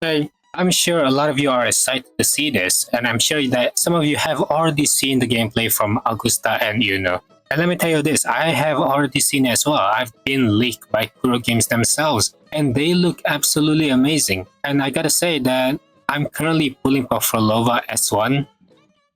I'm sure a lot of you are excited to see this, and I'm sure that some of you have already seen the gameplay from Augusta and Iuno. And let me tell you this, I have already seen it as well. I've been leaked by KURO Games themselves, and they look absolutely amazing. And I gotta say that I'm currently pulling for Phrolova S1,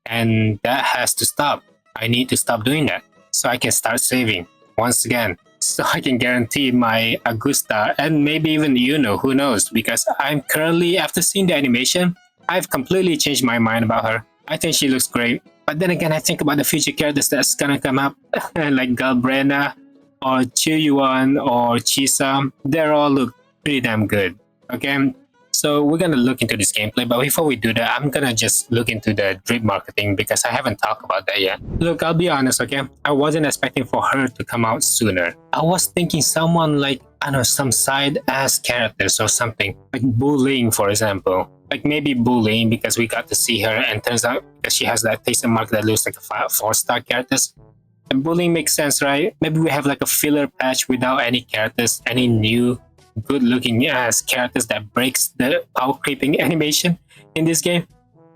and that has to stop. I need to stop doing that so I can start saving once again, so I can guarantee my Augusta and maybe even Iuno, who knows, because I'm currently, after seeing the animation, I've completely changed my mind about her. I think she looks great, but then again I think about the future characters that's gonna come up like Galbrena or Chuyuan or Chisa. They all look pretty damn good. Okay, so we're gonna look into this gameplay, but before we do that, I'm gonna just look into the drip marketing because I haven't talked about that yet. Look, I'll be honest, okay? I wasn't expecting for her to come out sooner. I was thinking someone like, I don't know, some side-ass characters or something, like Bullying, for example. Like maybe Bullying because we got to see her and turns out because she has that taste mark that looks like a 4-star characters. And Bullying makes sense, right? Maybe we have like a filler patch without any characters, any new good looking ass characters that breaks the power creeping animation in this game.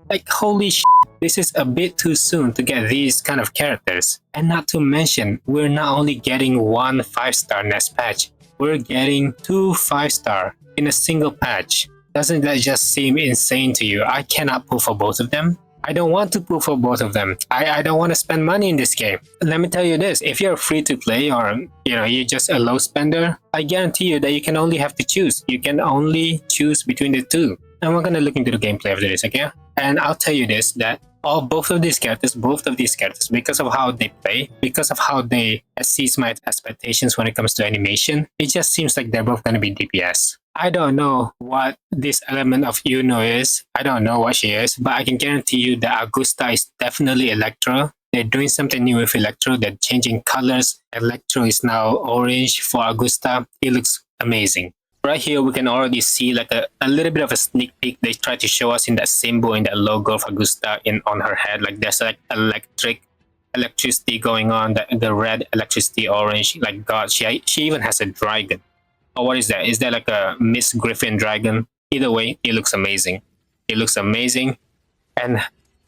Like holy shit, this is a bit too soon to get these kind of characters. And not to mention, we're not only getting 1 5-star next patch, we're getting 2 5-star in a single patch. Doesn't that just seem insane to you? I cannot pull for both of them. I don't want to pull for both of them. I don't want to spend money in this game. Let me tell you this, if you're free to play or you're just a low spender, I guarantee you that you can only have to choose. You can only choose between the two. And we're gonna look into the gameplay after this, okay? And I'll tell you this, that both of these characters, because of how they play, because of how they exceed my expectations when it comes to animation, it just seems like they're both gonna be DPS. I don't know what this element of Iuno is. I don't know what she is, but I can guarantee you that Augusta is definitely Electro. They're doing something new with Electro. They're changing colors. Electro is now orange for Augusta. It looks amazing. Right here, we can already see like a little bit of a sneak peek. They try to show us in that symbol, in that logo of Augusta on her head. Like there's like electricity going on, the red electricity, orange. Like God, she even has a dragon. Oh, what is that? Is that like a Miss Griffin dragon? Either way, it looks amazing. It looks amazing. And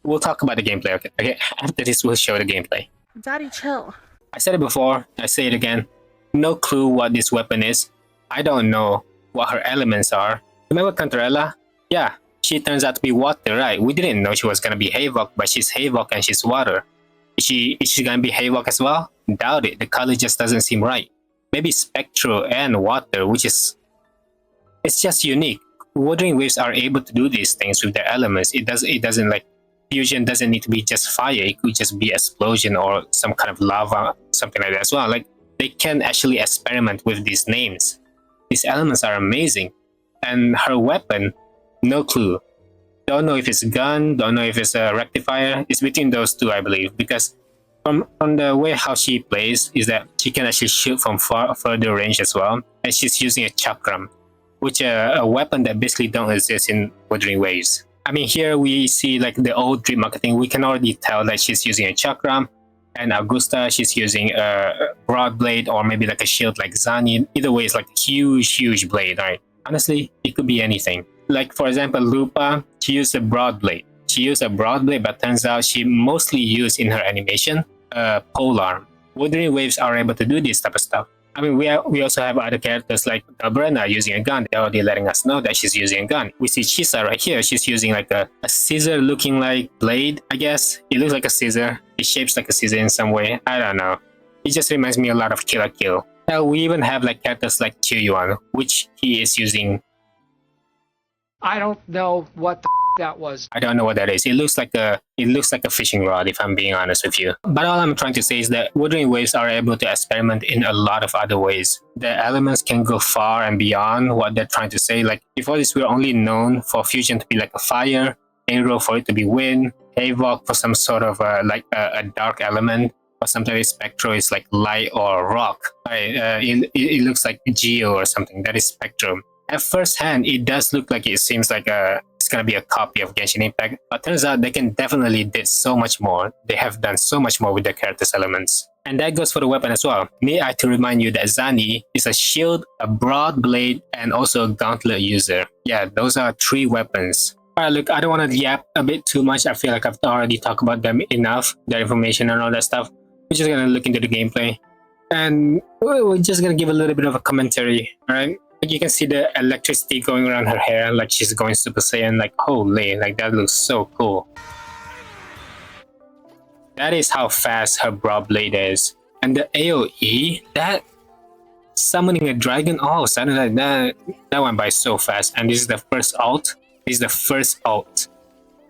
we'll talk about the gameplay, okay? After this, we'll show the gameplay. Daddy, chill. I said it before, I say it again. No clue what this weapon is. I don't know what her elements are. Remember Cantarella? Yeah, she turns out to be water, right? We didn't know she was gonna be Havok, but she's Havok and she's water. Is she gonna be Havok as well? Doubt it. The color just doesn't seem right. Maybe Spectro and Water, it's just unique. Wuthering Waves are able to do these things with their elements. It doesn't like, fusion doesn't need to be just fire. It could just be explosion or some kind of lava, something like that as well. Like they can actually experiment with these names. These elements are amazing. And her weapon, no clue. Don't know if it's a gun, don't know if it's a rectifier. It's between those two, I believe, because from the way how she plays is that she can actually shoot from further range as well, and she's using a chakram, which a weapon that basically don't exist in Wuthering Waves. I mean, here we see like the old drip marketing. We can already tell that she's using a chakram, and Augusta, she's using a broad blade or maybe like a shield like Zani. Either way, it's like a huge blade, right? Honestly, it could be anything. Like for example, Lupa, she used a broad blade. But turns out she mostly used in her animation polearm. Wuthering Waves are able to do this type of stuff. I mean, we also have other characters like Galbrena using a gun. They're already letting us know that she's using a gun. We see Chisa right here. She's using like a scissor looking like blade, I guess. It looks like a scissor. It shapes like a scissor in some way. I don't know. It just reminds me a lot of Kill la Kill. Now, we even have like characters like Chuyuan, which he is using. I don't know what the that was. I don't know what that is. It looks like a fishing rod, if I'm being honest with you. But all I'm trying to say is that Wuthering Waves are able to experiment in a lot of other ways. The elements can go far and beyond what they're trying to say. Like before this, we're only known for fusion to be like a fire, Aero for it to be wind, Havok for some sort of like a dark element, or sometimes Spectro is like light or rock. It looks like Geo or something. That is Spectrum. At first hand, it does look like it seems like it's gonna be a copy of Genshin Impact, but turns out they can definitely did so much more. They have done so much more with their characters' elements. And that goes for the weapon as well. Need I to remind you that Zani is a shield, a broad blade, and also a gauntlet user. Yeah, those are 3 weapons. Alright, look, I don't want to yap a bit too much. I feel like I've already talked about them enough, their information and all that stuff. We're just gonna look into the gameplay. And we're just gonna give a little bit of a commentary, alright? Like you can see the electricity going around her hair, like she's going Super Saiyan, like holy, like that looks so cool. That is how fast her broad blade is. And the AoE, that summoning a dragon, oh, suddenly that went by so fast. And this is the first ult. This is the first ult.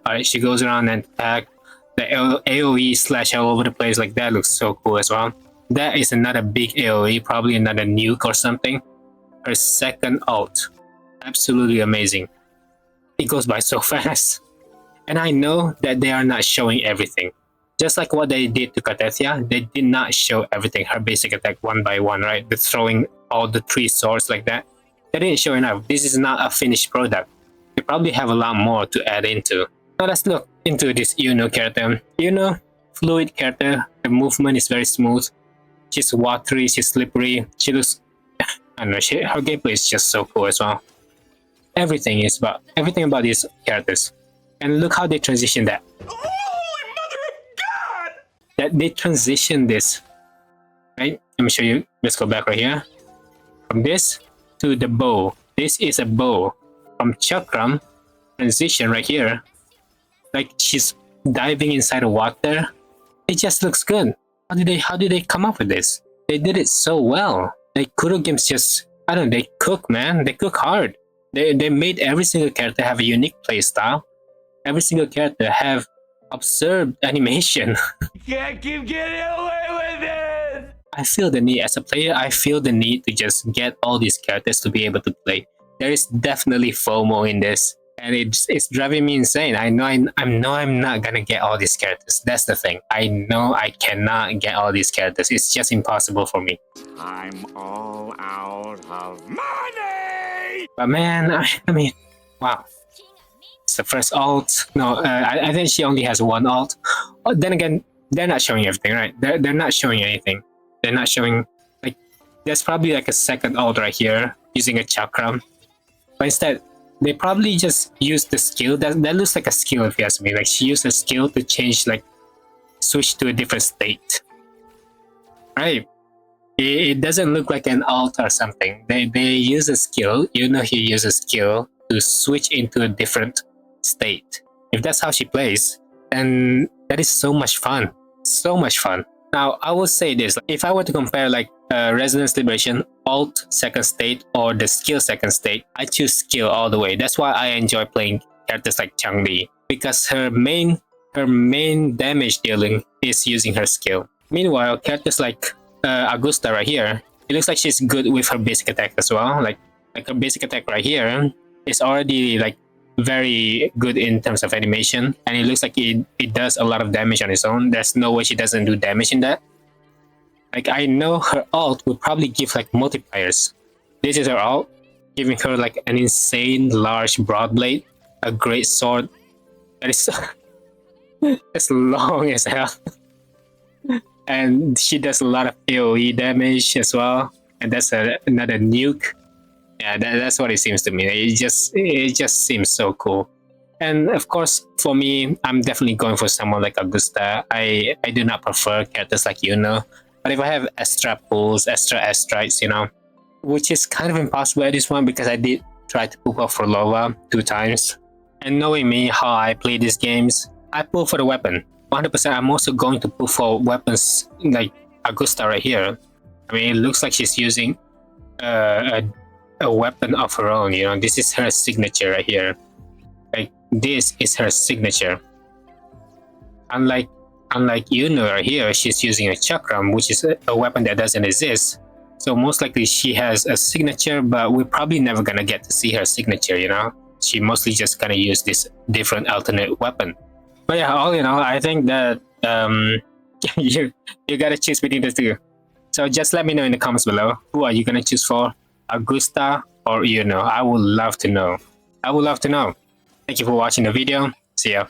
Alright, she goes around and attack. The AoE slash all over the place, like that looks so cool as well. That is another big AoE, probably another nuke or something. Her second ult, absolutely amazing. It goes by so fast. And I know that they are not showing everything. Just like what they did to cartethyia, they did not show everything, her basic attack one by one, right? The throwing all the 3 swords like that. They didn't show enough. This is not a finished product. They probably have a lot more to add into. Now let's look into this Iuno character. Iuno, fluid character, her movement is very smooth. She's watery, she's slippery, she looks... I don't know, her gameplay is just so cool as well. Everything about these characters. And look how they transition that. That they transition this, right? Let me show you. Let's go back right here. From this to the bow. This is a bow. From chakram, transition right here. Like she's diving inside the water. It just looks good. How did they come up with this? They did it so well. Like KURO games just, I don't know, they cook, man. They cook hard. They made every single character have a unique playstyle. Every single character have absurd animation. You can't keep getting away with it! I feel the need, as a player, I feel the need to just get all these characters to be able to play. There is definitely FOMO in this, and it's driving me insane. I know I'm not gonna get all these characters. That's the thing. I know I cannot get all these characters. It's just impossible for me. I'm all out of money! But man, I mean, wow. It's the first ult. No, I think she only has 1 ult. Oh, then again, they're not showing everything, right? They're not showing anything. They're not showing, like, there's probably like a second ult right here using a chakram. But instead, they probably just use the skill. That looks like a skill if you ask me. Like she used a skill to change, like, switch to a different state. Right? It doesn't look like an ult or something. They use a skill. You know, he uses a skill to switch into a different state. If that's how she plays, then that is so much fun. So much fun. Now, I will say this. If I were to compare like Resonance Liberation, Alt second state, or the skill second state, I choose skill all the way. That's why I enjoy playing characters like Changli, because her main damage dealing is using her skill. Meanwhile, characters like Augusta right here, it looks like she's good with her basic attack as well. Like her basic attack right here is already like very good in terms of animation, and it looks like it does a lot of damage on its own. There's no way she doesn't do damage in that. Like I know her ult would probably give like multipliers. This is her ult, giving her like an insane large broad blade, a great sword that is as long as hell. And she does a lot of AoE damage as well, and that's another nuke. Yeah, that's what it seems to me. It just seems so cool. And of course, for me, I'm definitely going for someone like Augusta. I do not prefer characters like Iuno, but if I have extra pulls, extra airstrikes, you know, which is kind of impossible at this one because I did try to pull off Phrolova 2 times. And knowing me, how I play these games, I pull for the weapon. 100%. I'm also going to pull for weapons like Augusta right here. I mean, it looks like she's using a weapon of her own, you know. This is her signature right here. Like this is her signature. Unlike Iuno right here, she's using a chakram, which is a weapon that doesn't exist. So most likely she has a signature, but we're probably never gonna get to see her signature, you know. She mostly just gonna use this different alternate weapon. But yeah, all in all, I think that you gotta choose between the two. So just let me know in the comments below, who are you gonna choose for? Augusta or Iuno? I would love to know. I would love to know. Thank you for watching the video. See ya.